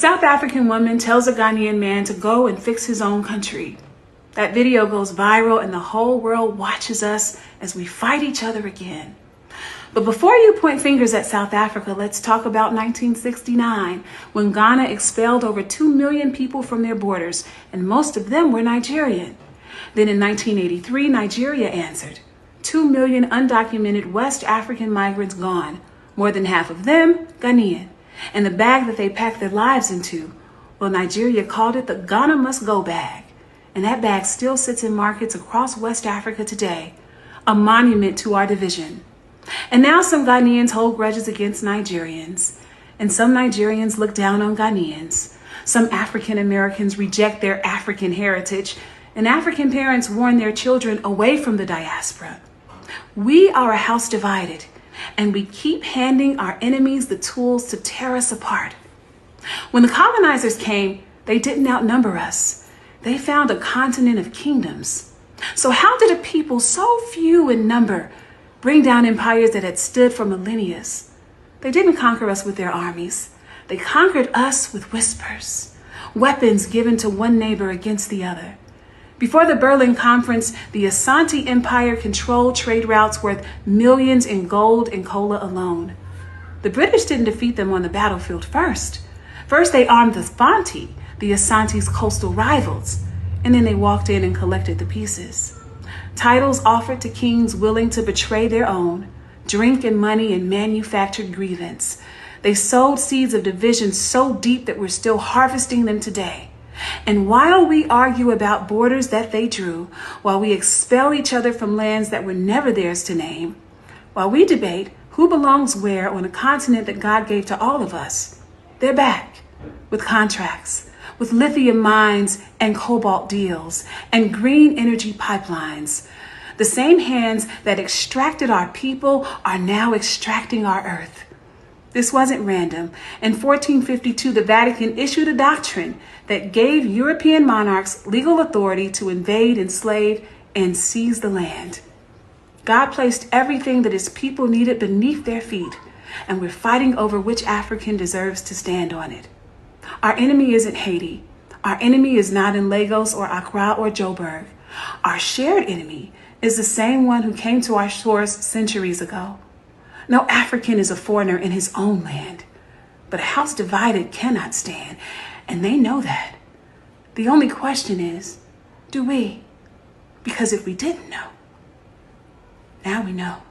South African woman tells a Ghanaian man to go and fix his own country. That video goes viral and the whole world watches us as we fight each other again. But before you point fingers at South Africa, let's talk about 1969, when Ghana expelled over 2 million people from their borders, and most of them were Nigerian. Then in 1983, Nigeria answered. 2 million undocumented West African migrants gone, more than half of them Ghanaian. And the bag that they packed their lives into, well, Nigeria called it the Ghana Must Go bag. And that bag still sits in markets across West Africa today, a monument to our division. And now some Ghanaians hold grudges against Nigerians, and some Nigerians look down on Ghanaians. Some African Americans reject their African heritage, and African parents warn their children away from the diaspora. We are a house divided, and we keep handing our enemies the tools to tear us apart. When the colonizers came, they didn't outnumber us. They found a continent of kingdoms. So how did a people so few in number bring down empires that had stood for millennia? They didn't conquer us with their armies. They conquered us with whispers, weapons given to one neighbor against the other. Before the Berlin Conference, the Asante Empire controlled trade routes worth millions in gold and cola alone. The British didn't defeat them on the battlefield first. First, they armed the Fanti, the Asante's coastal rivals, and then they walked in and collected the pieces. Titles offered to kings willing to betray their own, drink and money and manufactured grievance. They sowed seeds of division so deep that we're still harvesting them today. And while we argue about borders that they drew, while we expel each other from lands that were never theirs to name, while we debate who belongs where on a continent that God gave to all of us, they're back with contracts, with lithium mines and cobalt deals and green energy pipelines. The same hands that extracted our people are now extracting our earth. This wasn't random. In 1452, the Vatican issued a doctrine that gave European monarchs legal authority to invade, enslave, and seize the land. God placed everything that his people needed beneath their feet, and we're fighting over which African deserves to stand on it. Our enemy isn't Haiti. Our enemy is not in Lagos or Accra or Joburg. Our shared enemy is the same one who came to our shores centuries ago. No African is a foreigner in his own land, but a house divided cannot stand, and they know that. The only question is, do we? Because if we didn't know, now we know.